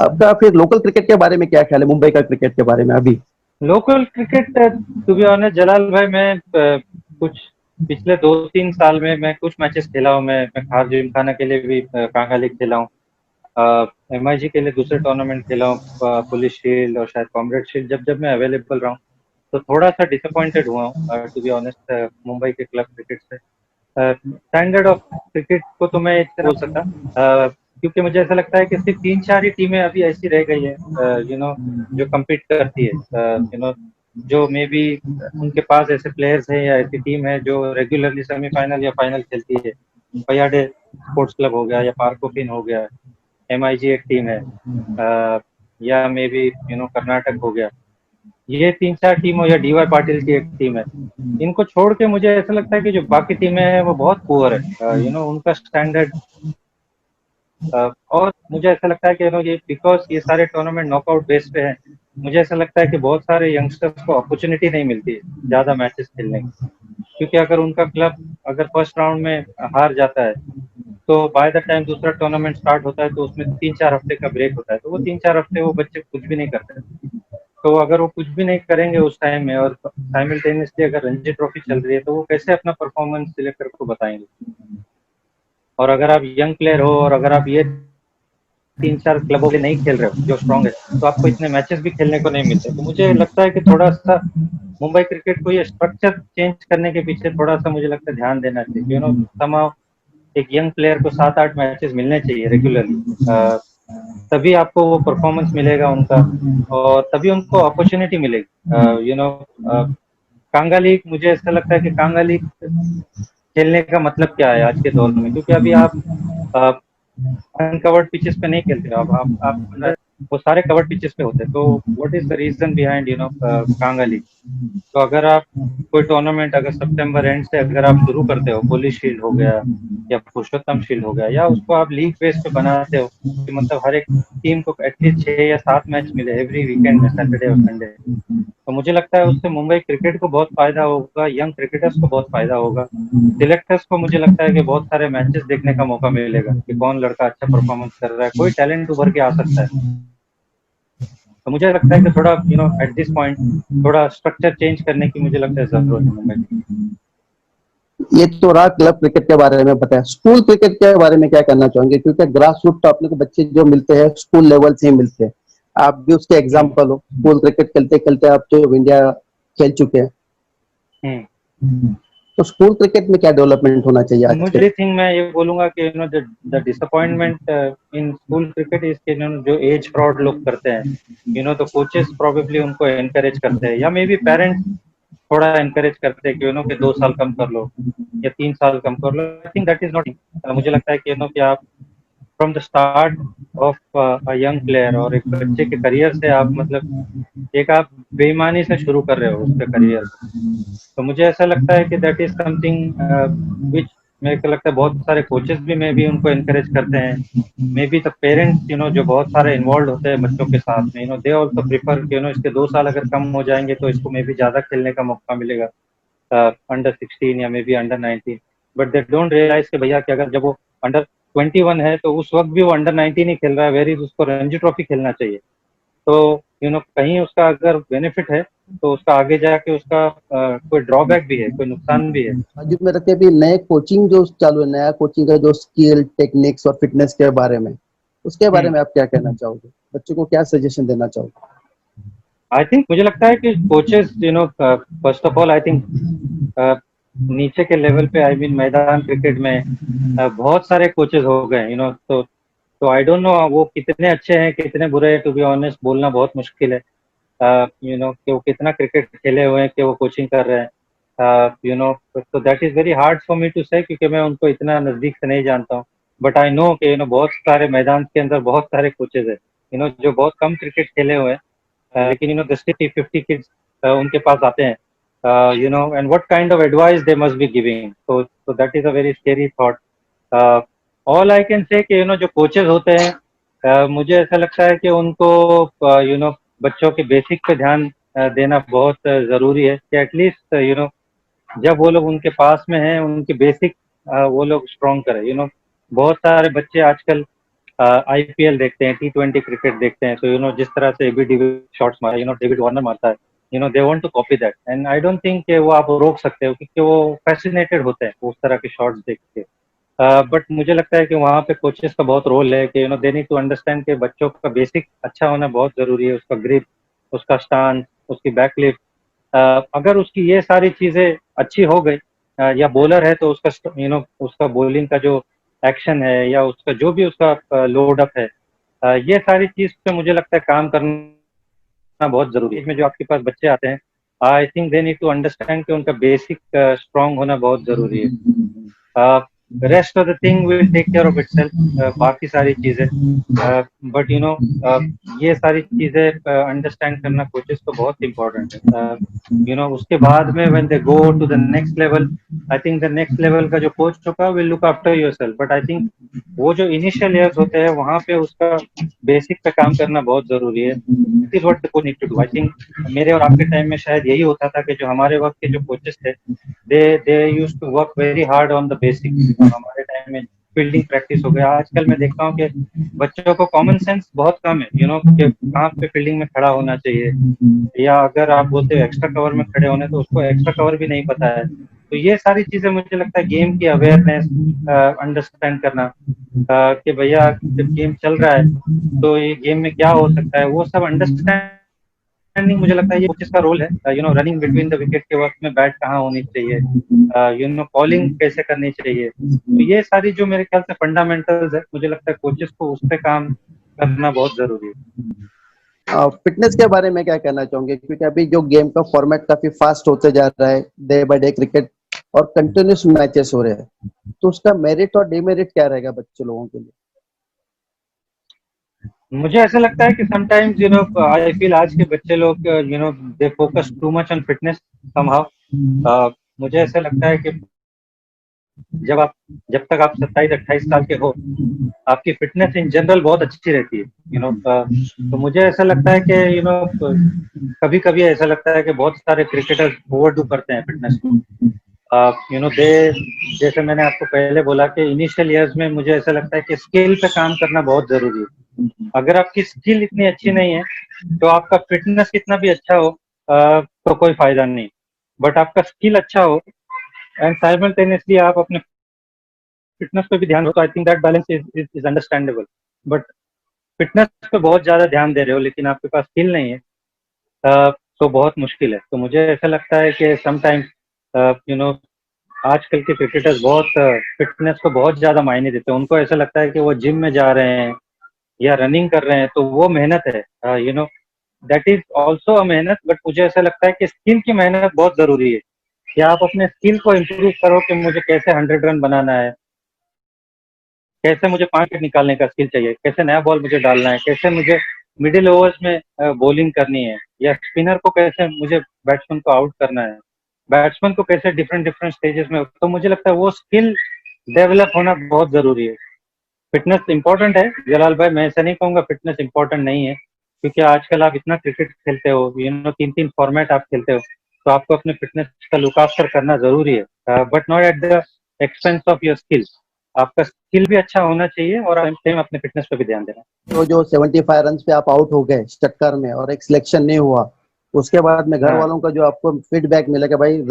आपका फिर local cricket के बारे में क्या ख्याल है, मुंबई का क्रिकेट के बारे में अभी? Local cricket to be honest Jalal भाई, मैं कुछ पिछले 2-3 साल में मैं कुछ मैचेस खेला हूँ। मैं खार जिमखाना के लिए भी कांगा लीग खेला हूँ, MIG के लिए दूसरे टूर्नामेंट खेला हूँ, पुलिस शील्ड और शायद कॉमरेड शील्ड, जब जब मैं अवेलेबल रहा हूँ। तो थोड़ा सा डिसअपॉइंटेड हुआ हूँ टू बी ऑनेस्ट मुंबई के क्लब क्रिकेट से। स्टैंडर्ड ऑफ क्रिकेट को तो मैं इतना बोल सकता, क्योंकि मुझे ऐसा लगता है कि सिर्फ 3-4 ही टीमें अभी ऐसी रह गई है जो कम्पीट करती है, जो मे बी उनके पास ऐसे प्लेयर्स हैं या ऐसी टीम है जो रेगुलरली सेमीफाइनल या फाइनल खेलती है। पयाडे स्पोर्ट्स क्लब हो गया या पार्कोपिन हो गया, MIG एक टीम है, या मे बी कर्नाटक हो गया। ये 3-4 टीम हो या DY पाटिल की एक टीम है। इनको छोड़ के मुझे ऐसा लगता है कि जो बाकी टीमें हैं वो बहुत पुअर है, उनका स्टैंडर्ड। और मुझे ऐसा लगता है कि ये बिकॉज ये सारे टूर्नामेंट नॉकआउट बेस पे हैं, मुझे ऐसा लगता है कि बहुत सारे यंगस्टर्स को अपॉर्चुनिटी नहीं मिलती है ज्यादा मैचेस खेलने की। क्योंकि अगर उनका क्लब अगर फर्स्ट राउंड में हार जाता है, तो बाय द टाइम दूसरा टूर्नामेंट स्टार्ट होता है तो उसमें 3-4 हफ्ते का ब्रेक होता है, तो वो 3-4 हफ्ते वो बच्चे कुछ भी नहीं करते। तो अगर वो कुछ भी नहीं करेंगे उस टाइम में और साइमल्टेनियसली अगर रणजी ट्रॉफी चल रही है, तो वो कैसे अपना परफॉर्मेंस सिलेक्टर को बताएंगे? और अगर आप यंग प्लेयर हो और अगर आप ये 3-4 क्लबों के नहीं खेल रहे हो जो स्ट्रांग है, तो आपको इतने मैचेस भी खेलने को नहीं मिलते। तो मुझे लगता है कि थोड़ा सा मुंबई क्रिकेट को ये स्ट्रक्चर चेंज करने के पीछे थोड़ा सा मुझे लगता है ध्यान देना चाहिए। समाउ एक यंग प्लेयर को 7-8 मैचेस मिलने चाहिए रेगुलरली, तभी आपको वो परफॉर्मेंस मिलेगा उनका, और तभी उनको अपॉर्चुनिटी मिलेगी। कांगा लीग, मुझे ऐसा लगता है कि कांगा लीग खेलने का मतलब क्या है आज के दौर में, क्योंकि अभी आप अनकवर्ड पिचेस पे नहीं खेलते हो। आप वो सारे कवर्ड पिचेस पे होते हैं। तो what is the reason behind Kanga league? तो अगर आप कोई टूर्नामेंट अगर सितंबर एंड से अगर आप शुरू करते हो, पुलिस शील्ड हो गया या पुरुषोत्तम शील्ड हो गया, या उसको आप लीग बेस पे बनाते हो कि मतलब हर एक टीम को एटलीस्ट 6 या 7 मैच मिले एवरी वीकेंड में, सैटरडे और संडे, तो मुझे लगता है उससे मुंबई क्रिकेट को बहुत फायदा होगा, यंग क्रिकेटर्स को बहुत फायदा होगा, सिलेक्टर्स को मुझे लगता है कि बहुत सारे मैचेस देखने का मौका मिलेगा कि कौन लड़का अच्छा परफॉर्मेंस कर रहा है, कोई टैलेंट उभर के आ सकता है। तो मुझे लगता है कि थोड़ा एट दिस पॉइंट थोड़ा स्ट्रक्चर चेंज करने की मुझे लगता है जरूरत है मुंबई की। ये तो रहा क्लब क्रिकेट के बारे में बताया। स्कूल क्रिकेट के बारे में क्या करना चाहेंगे? क्योंकि ग्रास रूट तो अपने को बच्चे जो मिलते हैं स्कूल लेवल से ही मिलते हैं। आप भी उसके हम्म एग्जाम्पल हो, स्कूल क्रिकेट खेलते खेलते आप जो इंडिया खेल चुके हैं। हम्म तो स्कूल क्रिकेट में क्या डेवलपमेंट होना चाहिए आज के? मुझे थिंक मैं ये बोलूंगा कि the disappointment in school cricket is कि जो एज फ्रॉड लोग करते हैं, तो कोचेस प्रोबेबली उनको एनकरेज करते हैं, या मे बी पेरेंट्स थोड़ा एनकरेज करते हैं कि कि 2 साल कम कर लो या 3 साल कम कर लो। I think that is not, मुझे लगता है कि आप from the start of a young player और एक बच्चे के करियर से आप मतलब एक आप बेईमानी से शुरू कर रहे हो उसके करियर को। तो मुझे ऐसा लगता है कि दैट इज समथिंग विच मेरे को लगता है बहुत सारे कोचेस भी मे भी उनको एनकरेज करते हैं, मे बी द पेरेंट्स जो बहुत सारे इन्वॉल्व होते हैं बच्चों के साथ में, दे ऑल्सो प्रिफर कि इसके 2 साल अगर कम हो जाएंगे तो इसको मे बी ज्यादा खेलने का मौका मिलेगा अंडर 16 या may be under 19। But they don't realise कि भैया कि अगर जब वो अंडर 21 है तो उस वक्त भी वो अंडर 19 ही खेल रहा है, वेरी उसको रणजी ट्रॉफी खेलना चाहिए। तो कहीं उसका अगर बेनिफिट है तो उसका आगे जाके उसका कोई ड्रॉबैक भी है, कोई नुकसान भी है। बाजू में रखे भी नए कोचिंग जो चालू है, नया कोचिंग का जो स्किल टेक्निक्स और फिटनेस के बारे में, उसके बारे हम्म में आप क्या कहना चाहोगे? बच्चों को क्या सजेशन देना चाहोगे? आई थिंक मुझे लगता है कि coaches first of all I think नीचे के लेवल पे, आई मीन मैदान क्रिकेट में बहुत सारे कोचेस हो गए, तो आई डोंट नो वो कितने अच्छे हैं कितने बुरे हैं, टू बी ऑनेस्ट बोलना बहुत मुश्किल है। कि वो कितना क्रिकेट खेले हुए हैं कि वो कोचिंग कर रहे हैं, तो that is very hard for me to say, क्योंकि मैं उनको इतना नजदीक से नहीं जानता हूँ। बट आई नो कि बहुत सारे मैदान के अंदर बहुत सारे कोचेज है, जो बहुत कम क्रिकेट खेले हुए हैं, लेकिन 10-50 किड्स उनके पास आते हैं, and what kind of advice they must be giving, so that is a very scary thought. All I can say कि जो कोचेस होते हैं, मुझे ऐसा लगता है कि उनको बच्चों के बेसिक पे ध्यान देना बहुत जरूरी है, कि एटलीस्ट जब वो लोग उनके पास में हैं उनके बेसिक वो लोग स्ट्रॉन्ग करें। बहुत सारे बच्चे आजकल आईपीएल देखते हैं, T20 क्रिकेट देखते हैं, तो जिस तरह से एबी डिविलियर्स शॉट्स मारा, डेविड वार्नर मारता है, they want to copy that, and I don't think कि वो आप रोक सकते हो, क्योंकि वो फैसिनेटेड होते हैं उस तरह के शॉट्स देख के। बट मुझे लगता है कि वहाँ पे कोचेस का बहुत रोल है कि दे नीड टू अंडरस्टैंड कि बच्चों का बेसिक अच्छा होना बहुत जरूरी है, उसका ग्रिप, उसका स्टांस, उसकी बैकलिफ्ट। अगर उसकी ये सारी चीजें अच्छी हो गई, या बॉलर है तो उसका उसका बॉलिंग का जो एक्शन है, या उसका जो भी उसका लोड अप है, ये सारी चीज पे मुझे लगता है काम करना बहुत जरूरी है। इसमें जो आपके पास बच्चे आते हैं, I think they need to understand कि उनका बेसिक स्ट्रांग होना बहुत जरूरी है। Rest of the thing will take care of itself, बाकी सारी चीजें, बट ये सारी चीजें अंडरस्टैंड करना कोचेस को बहुत इंपॉर्टेंट है। उसके बाद में when they go to the next level, I think the next level का जो कोच होगा will look after yourself, but I think वो जो इनिशियल ईयर्स होते हैं वहां पे उसका बेसिक पे काम करना बहुत जरूरी है। That is what the coach need to do. I think मेरे और आपके टाइम में शायद यही होता था कि जो हमारे वक्त के जो कोचेस थे, they used to work very hard on the basic. हमारे टाइम में फील्डिंग प्रैक्टिस हो गया, आजकल मैं देखता हूँ कि बच्चों को कॉमन सेंस बहुत कम है, कि कहाँ पे फील्डिंग में खड़ा होना चाहिए, या अगर आप बोलते हो एक्स्ट्रा कवर में खड़े होने, तो उसको एक्स्ट्रा कवर भी नहीं पता है। तो ये सारी चीजें मुझे लगता है गेम की अवेयरनेस, अंडरस्टैंड करना, कि भैया जब गेम चल रहा है तो ये गेम में क्या हो सकता है, वो सब अंडरस्टैंडिंग मुझे लगता है ये कोचेस का रोल है। रनिंग बिटवीन द विकेट के वक्त में बैट कहाँ होनी चाहिए, कॉलिंग कैसे करनी चाहिए, तो ये सारी जो मेरे ख्याल से फंडामेंटल्स है, मुझे लगता है कोचेस को उस पर काम करना बहुत जरूरी है। फिटनेस के बारे में क्या कहना चाहोगे, क्योंकि अभी जो गेम का फॉर्मेट काफी फास्ट होते जा रहा है, डे बाय डे क्रिकेट और कंटिन्यूस मैचेस हो रहे हैं, तो उसका मेरिट और डिमेरिट क्या रहेगा बच्चे लोगों के लिए? मुझे ऐसा लगता है कि समटाइम्स आई फील आज के बच्चे लोग they focus too much on fitness somehow. मुझे ऐसा लगता है कि जब तक आप 27-28 साल के हो, आपकी फिटनेस इन जनरल बहुत अच्छी रहती है। तो मुझे ऐसा लगता है कि कभी कभी ऐसा लगता है कि बहुत सारे क्रिकेटर्स ओवरडू करते हैं फिटनेस को। दे जैसे मैंने आपको पहले बोला कि इनिशियल ईयर्स में मुझे ऐसा लगता है कि स्किल पे काम करना बहुत जरूरी है। अगर आपकी स्किल इतनी अच्छी नहीं है, तो आपका फिटनेस कितना भी अच्छा हो, तो कोई फायदा नहीं। बट आपका स्किल अच्छा हो एंड साइमल्टेनियसली आप अपने फिटनेस पे भी ध्यान हो, तो आई think that balance is understandable. But fitness पे बहुत ज्यादा ध्यान दे रहे हो लेकिन आपके पास स्किल नहीं है, तो बहुत मुश्किल है। तो मुझे ऐसा लगता है कि समटाइम्स आजकल के क्रिकेटर्स बहुत फिटनेस को बहुत ज्यादा मायने देते हैं। उनको ऐसा लगता है कि वो जिम में जा रहे हैं या रनिंग कर रहे हैं तो वो मेहनत है। दैट इज ऑल्सो अ मेहनत, बट मुझे ऐसा लगता है कि स्किल की मेहनत बहुत जरूरी है, कि आप अपने स्किल को इम्प्रूव करो कि मुझे कैसे 100 रन बनाना है, कैसे मुझे 5 विकेट निकालने का स्किल चाहिए, कैसे नया बॉल मुझे डालना है, कैसे मुझे मिडिल ओवर्स में बॉलिंग करनी है, या स्पिनर को कैसे मुझे बैट्समैन को आउट करना है, बैट्समैन को कैसे डिफरेंट डिफरेंट स्टेजेस में। तो मुझे लगता है वो स्किल डेवलप होना बहुत जरूरी है। फिटनेस इंपॉर्टेंट है जलाल भाई, मैं ऐसा नहीं कहूंगा फिटनेस इंपॉर्टेंट नहीं है, क्योंकि आजकल आप इतना क्रिकेट खेलते हो, 3-3 फॉर्मेट आप खेलते हो, तो आपको अपने फिटनेस का लुक आफ्टर करना जरूरी है, but not at the expense of your skill. आपका स्किल भी अच्छा होना चाहिए और टाइम अपने फिटनेस पे भी ध्यान देना। तो जो 75 रन पे आप आउट हो गए स्टक्कर में और एक सिलेक्शन नहीं हुआ, उसके बाद में घर हाँ वालों का जो आपको फीडबैक मिला कि भाई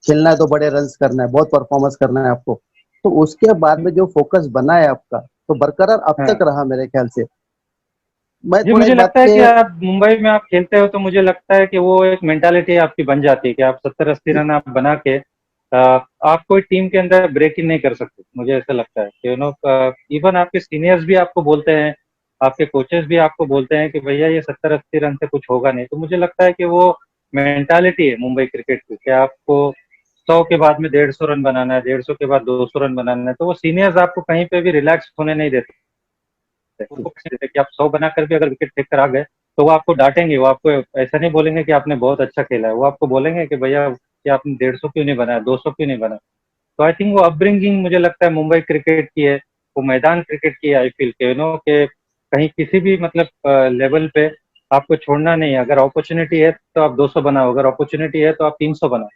खेलना है तो बड़े रन्स करना है, बहुत परफॉर्मेंस करना है आपको, तो उसके बाद में जो फोकस बना है आपका, तो बरकरार अब तक हाँ रहा मेरे ख्याल से। मैं जी, थोड़ा मुझे एक बात लगता है पे कि आप मुंबई में आप खेलते हो तो मुझे लगता है कि वो एक मेंटालिटी आपकी बन जाती है कि आप 70-80 रन आप बना के आप कोई टीम के अंदर ब्रेक इन नहीं कर सकते। मुझे ऐसा लगता है कि इवन आपके सीनियर्स भी आपको बोलते हैं, आपके कोचेस भी आपको बोलते हैं कि भैया ये 70-80 रन से कुछ होगा नहीं। तो मुझे लगता है कि वो मेंटालिटी है मुंबई क्रिकेट की, कि आपको 100 के बाद में 150 रन बनाना है, 150 के बाद 200 रन बनाना है, तो वो सीनियर्स आपको कहीं पे भी रिलैक्स होने नहीं देते। उनको जैसे कि आप 100 बनाकर भी अगर विकेट फेंक कर आ गए, तो वो आपको डांटेंगे, वो आपको ऐसा नहीं बोलेंगे कि आपने बहुत अच्छा खेला है, वो आपको बोलेंगे कि भैया कि आपने 150 क्यों नहीं बनाया, 200 क्यों नहीं बनाया। तो आई थिंक वो अपब्रिंगिंग मुझे लगता है मुंबई क्रिकेट की है, वो मैदान क्रिकेट की है। आई फील के के कहीं किसी भी मतलब लेवल पे आपको छोड़ना नहीं है। अगर अपॉर्चुनिटी है तो आप 200 बनाओ, अगर अपॉर्चुनिटी है तो आप 300 बनाओ।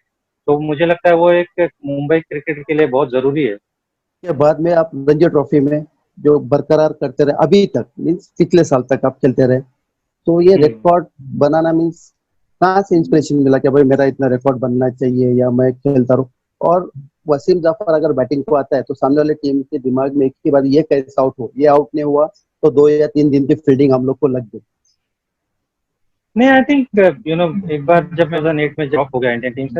तो मुझे लगता है वो एक मुंबई क्रिकेट के लिए बहुत जरूरी है। के बाद में आप रणजी ट्रॉफी में जो बरकरार करते रहे अभी तक, मीन्स पिछले साल तक आप खेलते रहे, तो ये रिकॉर्ड बनाना मीन्स कहाँ से इंस्पिरेशन मिला कि भाई मेरा इतना रिकॉर्ड बनना चाहिए या मैं खेलता रहूं? और वसीम जाफर अगर बैटिंग को आता है तो सामने वाले टीम के दिमाग में एक ही बार ये कैसे आउट हो, ये आउट नहीं हुआ तो 2 या 3 दिन की फील्डिंग हम लोग को लग गई। नहीं, आई थिंक एक बार जब मैं 2008 में ड्रॉप हो गया इंडियन टीम से,